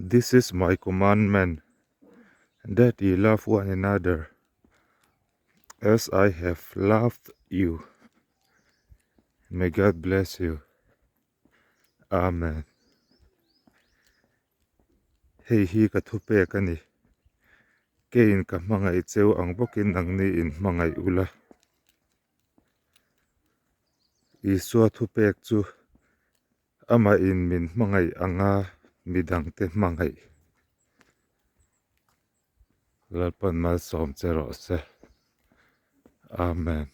This is my commandment, that ye love one another as I have loved you. May God bless you. Amen. Hei hi ka thupe kani. Kein ka mangai cheu ang bokin ang ni in mangai ula. Isua thupek chu ama in min mangai anga midang te mangai. Lalpan mal som chero se. Amen.